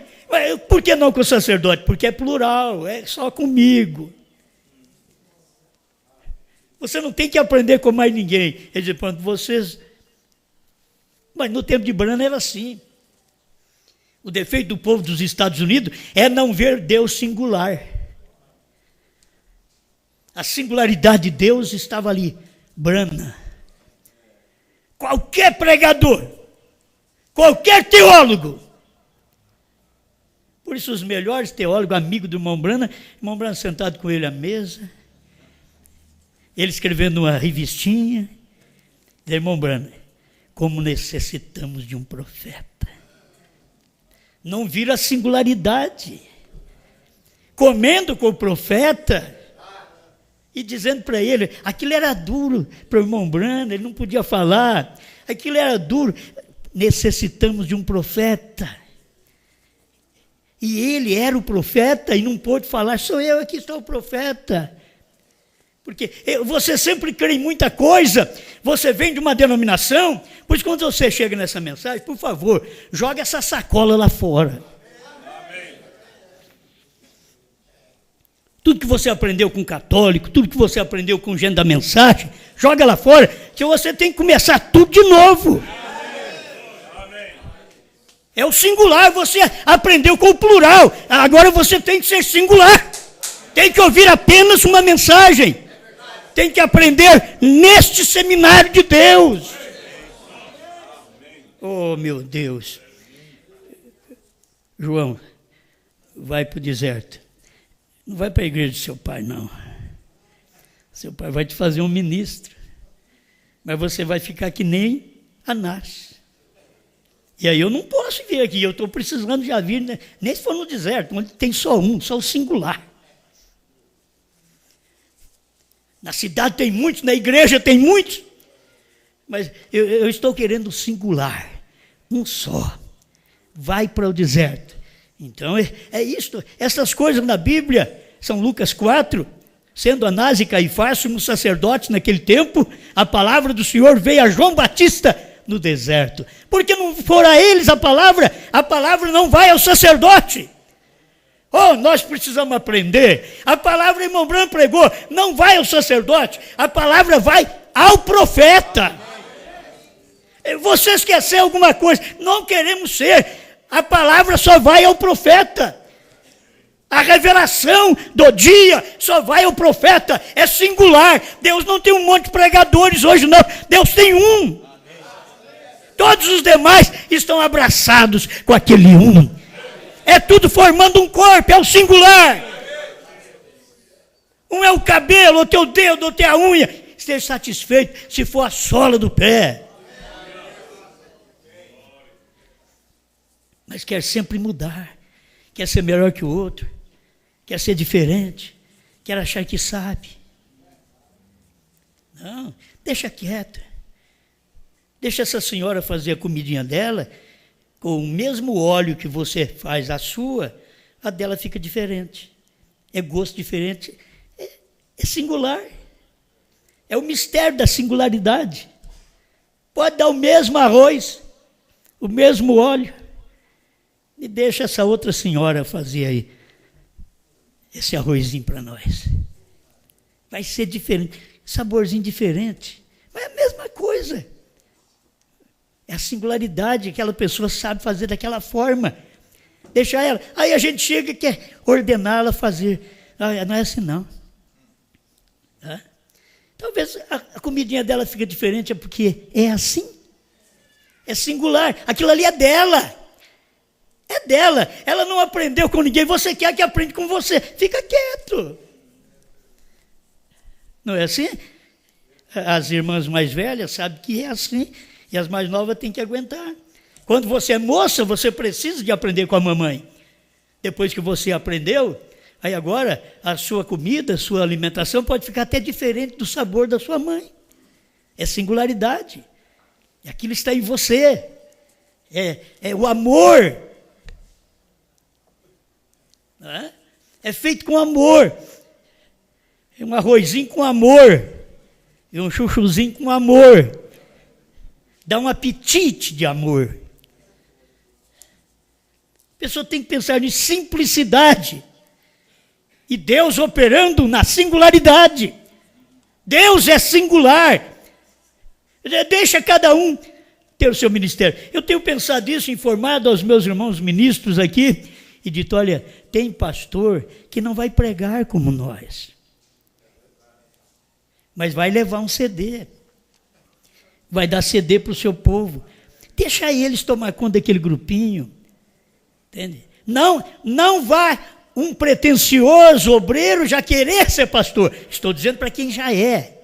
Por que não com o sacerdote? Porque é plural, é só comigo. Você não tem que aprender com mais ninguém. Ele diz, pronto, vocês... Mas no tempo de Branham era assim. O defeito do povo dos Estados Unidos é não ver Deus singular. A singularidade de Deus estava ali. Branham. Qualquer pregador, qualquer teólogo. Por isso os melhores teólogos, amigos do irmão Branham sentado com ele à mesa, ele escrevendo uma revistinha, irmão Branham, como necessitamos de um profeta. Não vira a singularidade, comendo com o profeta e dizendo para ele, aquilo era duro para o irmão Branham, ele não podia falar, aquilo era duro, necessitamos de um profeta. E ele era o profeta e não pôde falar, sou eu aqui, sou o profeta. Porque você sempre crê em muita coisa, você vem de uma denominação, pois quando você chega nessa mensagem, por favor, joga essa sacola lá fora. Tudo que você aprendeu com católico, tudo que você aprendeu com gente da mensagem, joga lá fora, que você tem que começar tudo de novo. É o singular, você aprendeu com o plural, agora você tem que ser singular. Tem que ouvir apenas uma mensagem. Tem que aprender neste seminário de Deus. Oh, meu Deus. João, vai para o deserto. Não vai para a igreja do seu pai, não. Seu pai vai te fazer um ministro. Mas você vai ficar que nem Anás. E aí eu não posso vir aqui, eu estou precisando já vir, né? Nem se for no deserto, onde tem só um, só o singular. Na cidade tem muitos, na igreja tem muitos, mas eu estou querendo o singular, um só. Vai para o deserto. Então é isto, essas coisas na Bíblia, São Lucas 4, sendo Anás e Caifás sumos sacerdotes naquele tempo, a palavra do Senhor veio a João Batista no deserto. Porque não for a eles a palavra não vai ao sacerdote. Oh, nós precisamos aprender. A palavra, irmão Branham pregou, não vai ao sacerdote, a palavra vai ao profeta. Você quer ser alguma coisa? Não queremos ser. A palavra só vai ao profeta. A revelação do dia só vai ao profeta. É singular. Deus não tem um monte de pregadores hoje, não. Deus tem um. Todos os demais estão abraçados com aquele um. É tudo formando um corpo, é o singular. Um é o cabelo, outro é o dedo, outro é a unha. Esteja satisfeito se for a sola do pé. Mas quer sempre mudar. Quer ser melhor que o outro. Quer ser diferente. Quer achar que sabe. Não, deixa quieto. Deixa essa senhora fazer a comidinha dela, com o mesmo óleo que você faz a sua, a dela fica diferente. É gosto diferente. É singular. É o mistério da singularidade. Pode dar o mesmo arroz, o mesmo óleo, e deixa essa outra senhora fazer aí esse arrozinho para nós. Vai ser diferente, saborzinho diferente, mas é a mesma coisa. É a singularidade, aquela pessoa sabe fazer daquela forma. Deixa ela. Aí a gente chega e quer ordená-la a fazer. Não é assim, não. Tá? Talvez a comidinha dela fique diferente, é porque é assim. É singular. Aquilo ali é dela. É dela. Ela não aprendeu com ninguém. Você quer que aprenda com você. Fica quieto. Não é assim? As irmãs mais velhas sabem que é assim. E as mais novas têm que aguentar. Quando você é moça, você precisa de aprender com a mamãe. Depois que você aprendeu, aí agora a sua comida, a sua alimentação pode ficar até diferente do sabor da sua mãe. É singularidade. Aquilo está em você. É o amor. Não é? É feito com amor. É um arrozinho com amor. E um chuchuzinho com amor. Dá um apetite de amor. A pessoa tem que pensar em simplicidade. E Deus operando na singularidade. Deus é singular. Deixa cada um ter o seu ministério. Eu tenho pensado isso, informado aos meus irmãos ministros aqui, e dito, olha, tem pastor que não vai pregar como nós. Mas vai levar um CD. Vai dar CD para o seu povo. Deixa eles tomar conta daquele grupinho. Entende? Não vá um pretensioso obreiro já querer ser pastor. Estou dizendo para quem já é.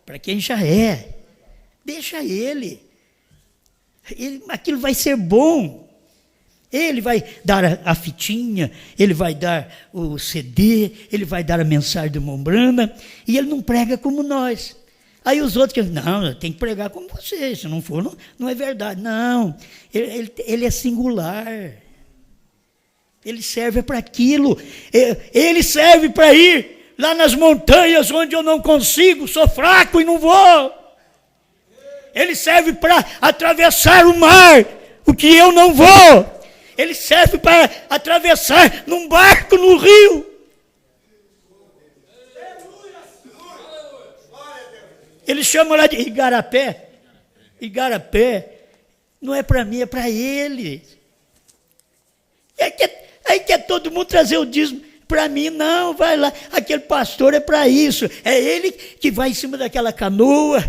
Para quem já é. Deixa ele. Aquilo vai ser bom. Ele vai dar a fitinha, ele vai dar o CD, ele vai dar a mensagem do Mombrana, e ele não prega como nós. Aí os outros dizem, não, tem que pregar como você, se não for, não é verdade. Não, ele é singular. Ele serve para aquilo. Ele serve para ir lá nas montanhas onde eu não consigo, sou fraco e não vou. Ele serve para atravessar o mar, o que eu não vou. Ele serve para atravessar num barco no rio. Ele chama lá de Igarapé. Igarapé não é para mim, é para ele. Aí quer todo mundo trazer o dízimo para mim. Não, vai lá. Aquele pastor é para isso. É ele que vai em cima daquela canoa,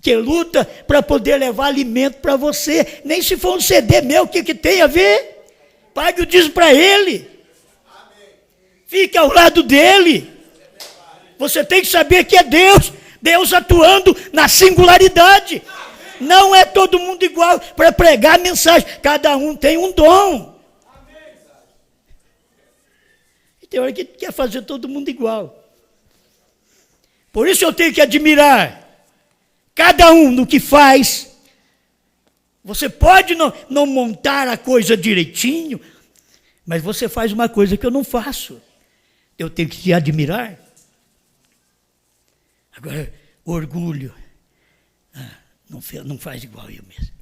que luta para poder levar alimento para você. Nem se for um CD meu, o que tem a ver? Pague o dízimo para ele. Fique ao lado dele. Você tem que saber que é Deus atuando na singularidade. Não é todo mundo igual para pregar a mensagem. Cada um tem um dom. E tem hora que quer fazer todo mundo igual. Por isso eu tenho que admirar cada um no que faz. Você pode não montar a coisa direitinho, mas você faz uma coisa que eu não faço. Eu tenho que te admirar. Agora, orgulho. Não faz igual eu mesmo.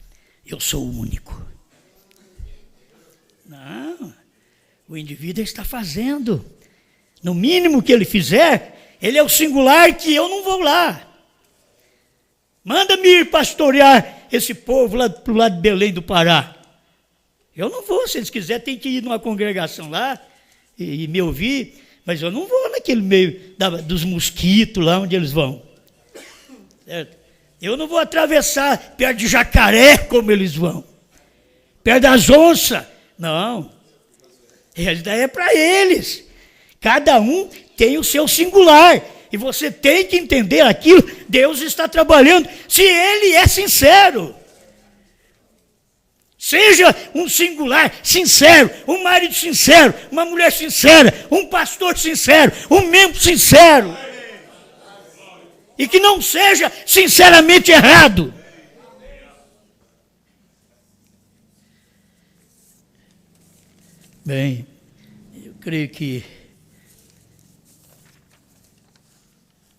Eu sou o único. Não. O indivíduo está fazendo. No mínimo que ele fizer, ele é o singular que eu não vou lá. Manda-me ir pastorear esse povo lá para o lado de Belém do Pará. Eu não vou, se eles quiserem, tem que ir numa congregação lá e me ouvir, mas eu não vou naquele meio dos mosquitos lá onde eles vão. Certo? Eu não vou atravessar perto de jacaré como eles vão. Perto das onças. Não. Isso daí é para eles. Cada um tem o seu singular. E você tem que entender aquilo. Deus está trabalhando. Se ele é sincero. Seja um singular sincero. Um marido sincero. Uma mulher sincera. Um pastor sincero. Um membro sincero. E que não seja sinceramente errado. Bem, eu creio que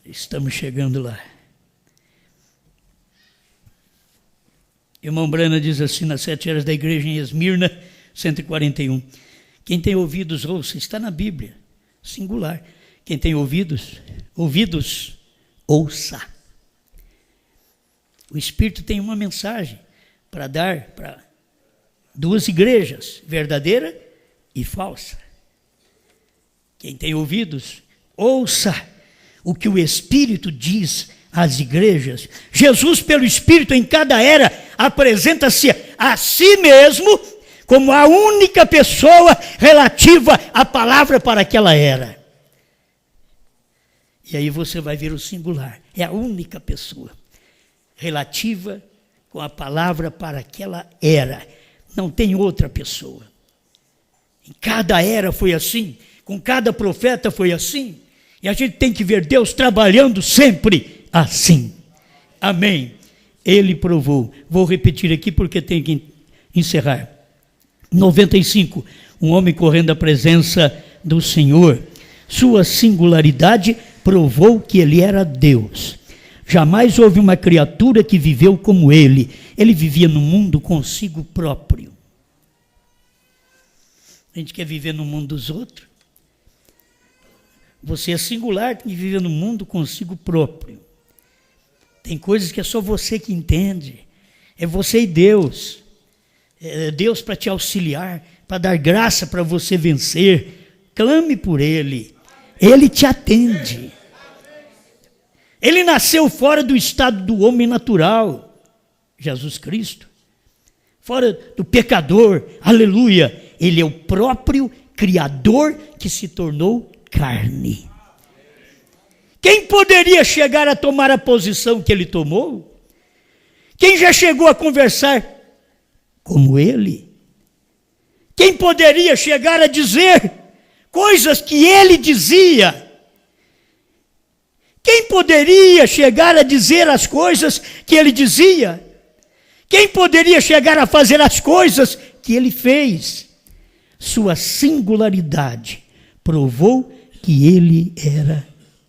estamos chegando lá. Irmão Brana diz assim, nas 7 horas da igreja em Esmirna, 141. Quem tem ouvidos, ouça. Está na Bíblia, singular. Quem tem ouvidos, ouça. O Espírito tem uma mensagem para dar para 2 igrejas, verdadeira e falsa. Quem tem ouvidos, ouça o que o Espírito diz às igrejas, Jesus, pelo Espírito, em cada era, apresenta-se a si mesmo como a única pessoa relativa à palavra para aquela era. E aí você vai ver o singular. É a única pessoa relativa com a palavra para aquela era. Não tem outra pessoa. Em cada era foi assim. Com cada profeta foi assim. E a gente tem que ver Deus trabalhando sempre assim. Amém. Ele provou. Vou repetir aqui porque tem que encerrar. 95. Um homem correndo à presença do Senhor. Sua singularidade provou que ele era Deus. Jamais houve uma criatura que viveu como ele. Ele vivia no mundo consigo próprio. A gente quer viver no mundo dos outros. Você é singular, tem que viver no mundo consigo próprio. Tem coisas que é só você que entende. É você e Deus. É Deus para te auxiliar, para dar graça para você vencer. Clame por Ele. Ele te atende. Ele nasceu fora do estado do homem natural, Jesus Cristo. Fora do pecador, aleluia. Ele é o próprio Criador que se tornou carne. Quem poderia chegar a tomar a posição que ele tomou? Quem já chegou a conversar como ele? Quem poderia chegar a dizer coisas que ele dizia? Quem poderia chegar a dizer as coisas que ele dizia? Quem poderia chegar a fazer as coisas que ele fez? Sua singularidade provou que ele era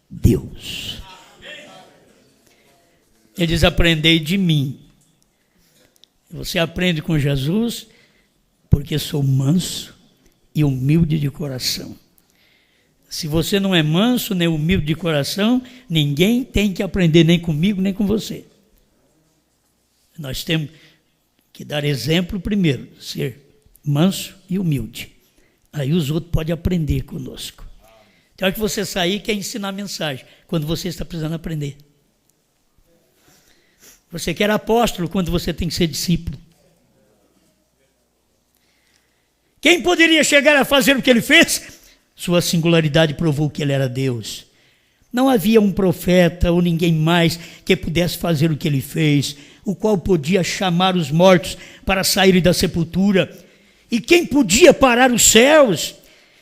Deus. Ele diz: aprendei de mim. Você aprende com Jesus porque sou manso e humilde de coração. Se você não é manso nem humilde de coração, ninguém tem que aprender, nem comigo, nem com você. Nós temos que dar exemplo primeiro, ser manso e humilde. Aí os outros podem aprender conosco. Tem hora que você sair, quer ensinar mensagem, quando você está precisando aprender. Você quer apóstolo, quando você tem que ser discípulo. Quem poderia chegar a fazer o que ele fez? Sua singularidade provou que ele era Deus. Não havia um profeta ou ninguém mais que pudesse fazer o que ele fez, o qual podia chamar os mortos para saírem da sepultura. E quem podia parar os céus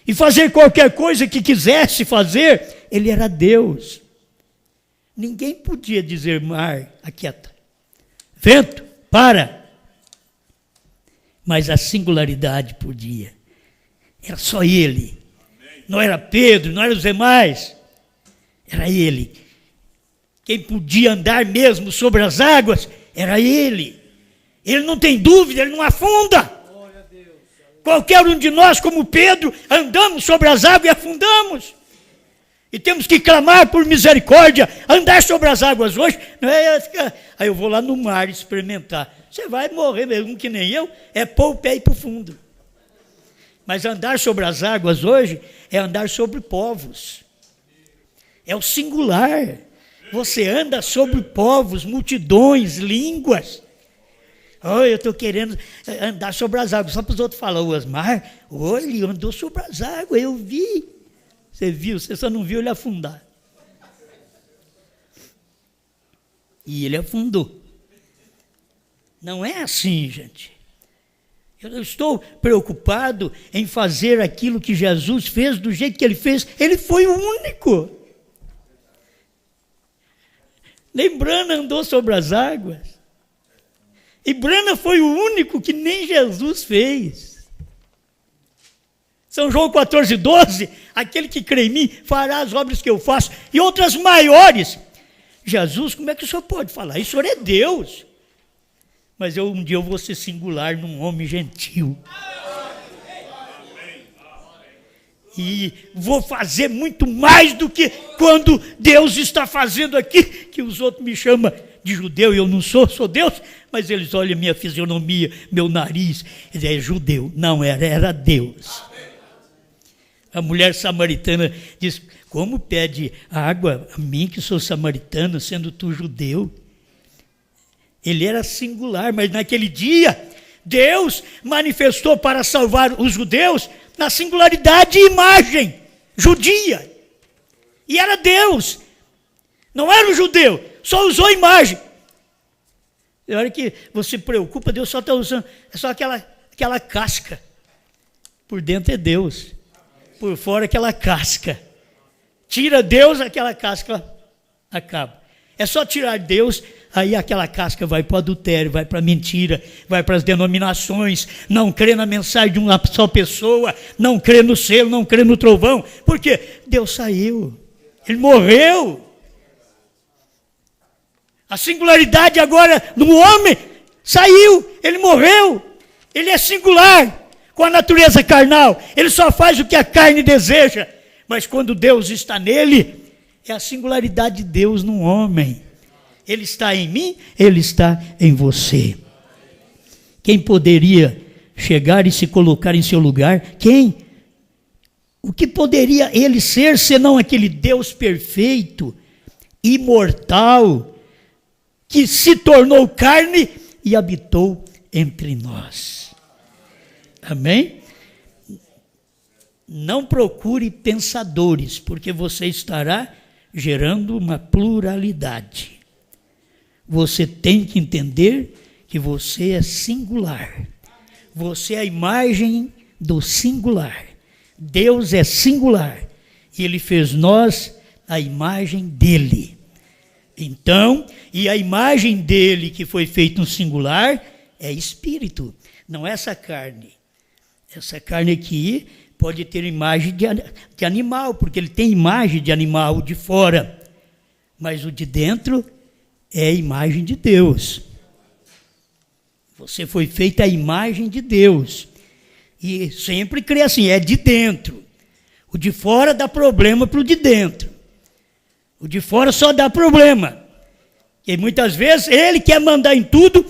e fazer qualquer coisa que quisesse fazer, ele era Deus. Ninguém podia dizer: mar, aquieta, vento, para. Mas a singularidade podia. Era só ele. Não era Pedro, não era os demais. Era ele. Quem podia andar mesmo sobre as águas era ele. Ele não tem dúvida, ele não afunda. Qualquer um de nós, como Pedro, andamos sobre as águas e afundamos. E temos que clamar por misericórdia. Andar sobre as águas hoje, não é ficar, aí eu vou lá no mar experimentar. Você vai morrer mesmo, que nem eu, é pôr o pé e ir para o fundo. Mas andar sobre as águas hoje é andar sobre povos. É o singular. Você anda sobre povos, multidões, línguas. Oh, eu estou querendo andar sobre as águas. Só para os outros falar: o Osmar, ele andou sobre as águas, eu vi. Você viu, você só não viu ele afundar. E ele afundou. Não é assim, gente. Eu estou preocupado em fazer aquilo que Jesus fez do jeito que ele fez. Ele foi o único. Nem Brana andou sobre as águas. E Brana foi o único que nem Jesus fez. São João 14:12, aquele que crê em mim fará as obras que eu faço e outras maiores. Jesus, como é que o senhor pode falar? Isso, o senhor é Deus. Mas um dia eu vou ser singular num homem gentil. E vou fazer muito mais do que quando Deus está fazendo aqui, que os outros me chamam de judeu, e eu não sou Deus, mas eles olham minha fisionomia, meu nariz, é judeu. Não, era Deus. A mulher samaritana diz: como pede água a mim que sou samaritano, sendo tu judeu? Ele era singular, mas naquele dia Deus manifestou para salvar os judeus na singularidade e imagem judia. E era Deus, não era um judeu, só usou imagem. Na hora que você se preocupa, Deus só está usando, é só aquela casca. Por dentro é Deus, por fora aquela casca. Tira Deus, aquela casca acaba. É só tirar Deus, aí aquela casca vai para o adultério, vai para a mentira, vai para as denominações, não crê na mensagem de uma só pessoa, não crê no selo, não crê no trovão. Por quê? Deus saiu, Ele morreu. A singularidade agora no homem saiu, ele morreu, ele é singular com a natureza carnal, ele só faz o que a carne deseja, mas quando Deus está nele, é a singularidade de Deus no homem. Ele está em mim, ele está em você. Quem poderia chegar e se colocar em seu lugar? Quem? O que poderia ele ser, senão aquele Deus perfeito, imortal, que se tornou carne e habitou entre nós. Amém? Não procure pensadores, porque você estará gerando uma pluralidade. Você tem que entender que você é singular. Você é a imagem do singular. Deus é singular. E Ele fez nós a imagem dEle. Então, e a imagem dEle que foi feita no singular é espírito, não é essa carne. Essa carne aqui pode ter imagem de animal, porque ele tem imagem de animal de fora. Mas o de dentro é a imagem de Deus. Você foi feita a imagem de Deus. E sempre crê assim, é de dentro. O de fora dá problema para o de dentro. O de fora só dá problema. E muitas vezes ele quer mandar em tudo,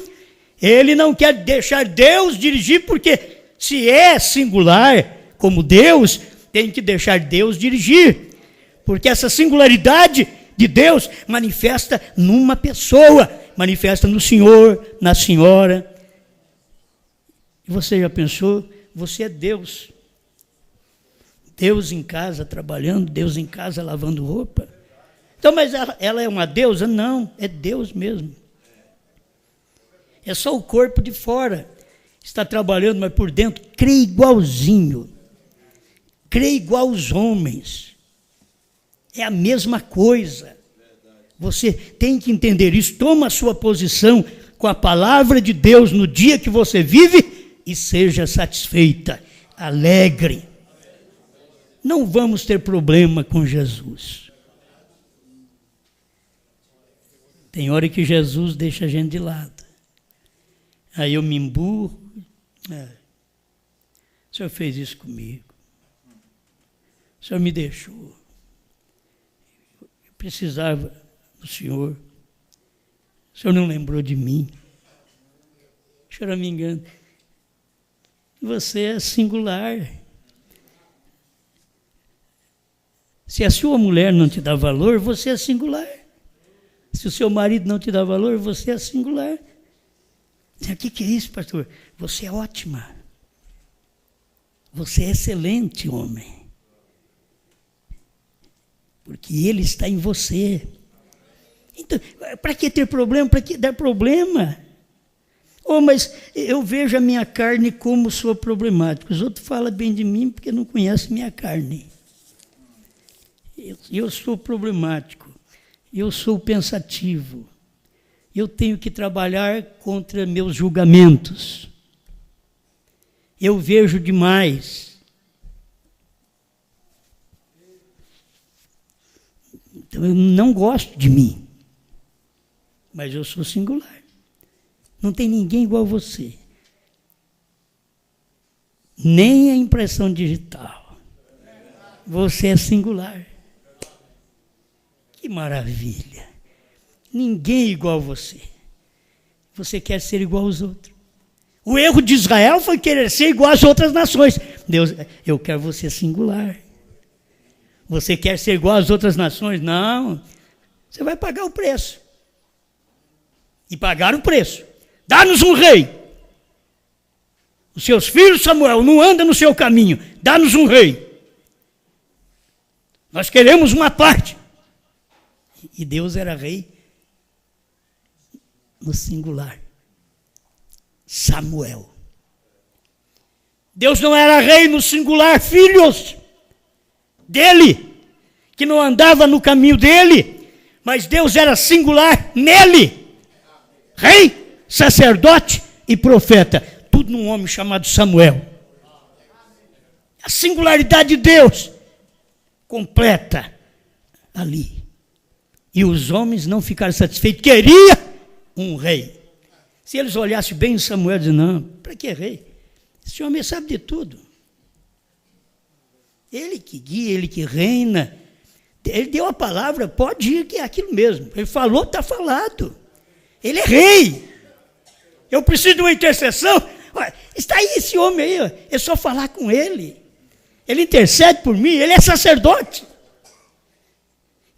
ele não quer deixar Deus dirigir, porque se é singular como Deus, tem que deixar Deus dirigir. Porque essa singularidade de Deus manifesta numa pessoa, manifesta no senhor, na senhora. E você já pensou? Você é Deus. Deus em casa trabalhando, Deus em casa lavando roupa. Então, mas ela é uma deusa? Não, é Deus mesmo. É só o corpo de fora. Está trabalhando, mas por dentro crê igualzinho. Crê igual aos homens. É a mesma coisa. Você tem que entender isso. Toma a sua posição com a palavra de Deus no dia que você vive e seja satisfeita, alegre. Não vamos ter problema com Jesus. Tem hora que Jesus deixa a gente de lado. Aí eu me emburro. O Senhor fez isso comigo. O Senhor me deixou. Eu precisava do Senhor. O Senhor não lembrou de mim. O Senhor não me engana. Você é singular. Se a sua mulher não te dá valor, você é singular. Se o seu marido não te dá valor, você é singular. O que é isso, pastor? Você é ótima. Você é excelente, homem. Porque Ele está em você. Então, para que ter problema? Para que dar problema? Oh, mas eu vejo a minha carne como sou problemático. Os outros falam bem de mim porque não conhecem minha carne. Eu sou problemático. Eu sou pensativo. Eu tenho que trabalhar contra meus julgamentos. Eu vejo demais. Então eu não gosto de mim. Mas eu sou singular. Não tem ninguém igual a você. Nem a impressão digital. Você é singular. Que maravilha. Ninguém igual a você. Você quer ser igual aos outros. O erro de Israel foi querer ser igual às outras nações. Deus, eu quero você singular. Você quer ser igual às outras nações? Não. Você vai pagar o preço. E pagaram o preço. Dá-nos um rei. Os seus filhos, Samuel, não andam no seu caminho. Dá-nos um rei. Nós queremos uma parte. E Deus era rei no singular. Samuel. Deus não era rei no singular, filhos dele, que não andava no caminho dele, mas Deus era singular nele. Rei, sacerdote e profeta, tudo num homem chamado Samuel. A singularidade de Deus completa ali. E os homens não ficaram satisfeitos, queria um rei. Se eles olhassem bem em Samuel, diziam, não, para que rei? Esse homem sabe de tudo. Ele que guia, ele que reina. Ele deu a palavra, pode ir, que é aquilo mesmo. Ele falou, está falado. Ele é rei. Eu preciso de uma intercessão. Olha, está aí esse homem aí, ó. É só falar com ele. Ele intercede por mim, ele é sacerdote.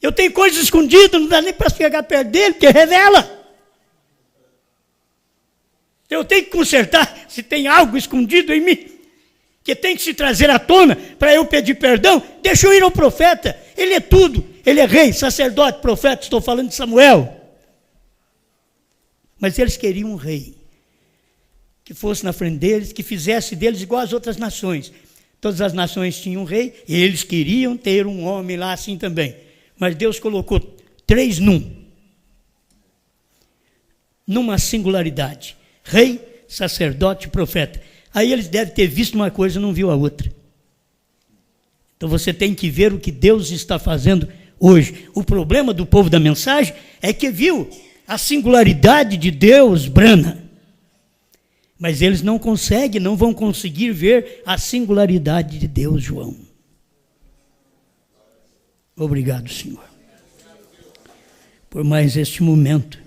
Eu tenho coisas escondidas, não dá nem para chegar perto dele, porque revela. Eu tenho que consertar se tem algo escondido em mim, que tem que se trazer à tona para eu pedir perdão. Deixa eu ir ao profeta. Ele é tudo. Ele é rei, sacerdote, profeta. Estou falando de Samuel. Mas eles queriam um rei que fosse na frente deles, que fizesse deles igual às outras nações. Todas as nações tinham um rei e eles queriam ter um homem lá assim também. Mas Deus colocou 3 numa singularidade. Rei, sacerdote e profeta. Aí eles devem ter visto uma coisa e não viu a outra. Então você tem que ver o que Deus está fazendo hoje. O problema do povo da mensagem é que viu a singularidade de Deus brana. Mas eles não conseguem, não vão conseguir ver a singularidade de Deus, João. Obrigado, Senhor, por mais este momento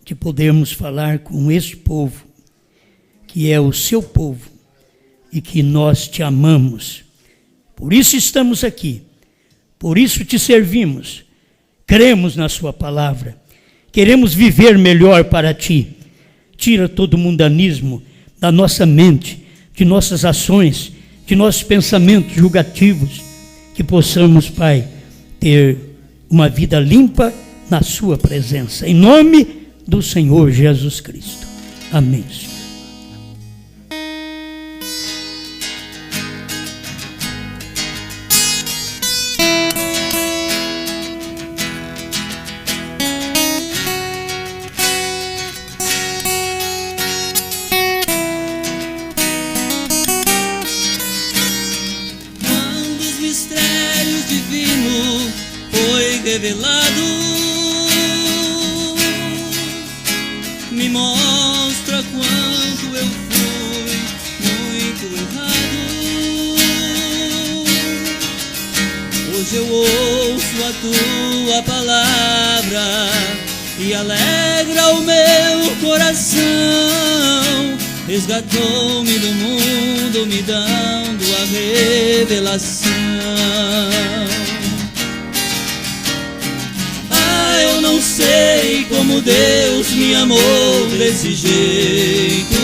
de podermos falar com este povo, que é o seu povo, e que nós te amamos. Por isso estamos aqui, por isso te servimos, cremos na sua palavra, queremos viver melhor para ti. Tira todo o mundanismo da nossa mente, de nossas ações, de nossos pensamentos julgativos, que possamos, Pai, ter uma vida limpa na sua presença. Em nome do Senhor Jesus Cristo. Amém, Senhor. Revelado, me mostra quanto eu fui muito errado. Hoje eu ouço a tua palavra e alegra o meu coração. Resgatou-me do mundo, me dando a revelação. Eu não sei como Deus me amou desse jeito.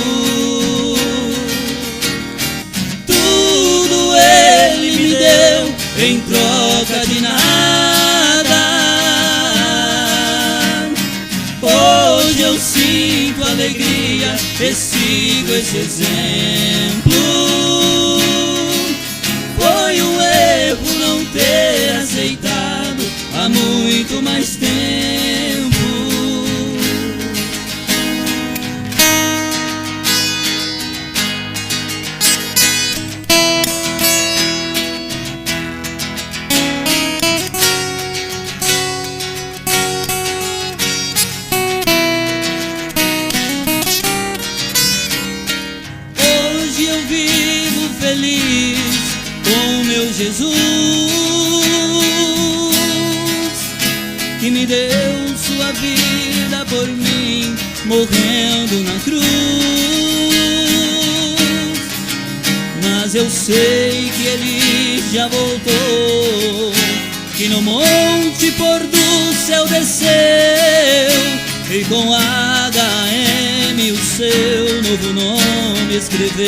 Tudo Ele me deu em troca de nada. Hoje eu sinto alegria e sigo esse exemplo. Foi um erro não ter aceitado há muito mais tempo. Hoje eu vivo feliz com meu Jesus, que me deu sua vida por mim, morrendo na cruz. Nas mas eu sei que ele já voltou, que no monte pôr do céu desceu e com HM o seu novo nome escreveu.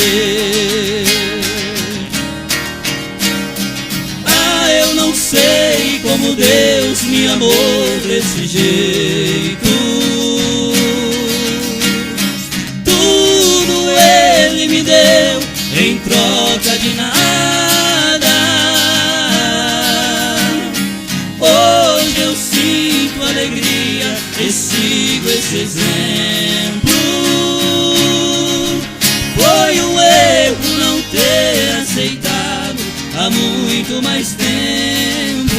Ah, eu não sei como Deus me amou desse jeito. Tudo Ele me deu em troca de nada. Hoje eu sinto alegria e sigo esse exemplo. Foi um erro não ter aceitado há muito mais tempo.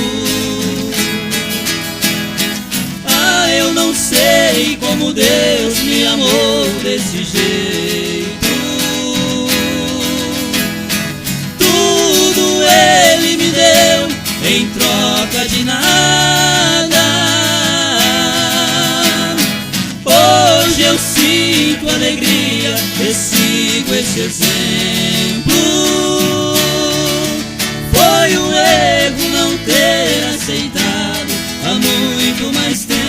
Ah, eu não sei como Deus me amou desse jeito. Tudo Ele me deu em troca de nada. Hoje eu sinto alegria e sigo esse exemplo. Foi um erro não ter aceitado há muito mais tempo.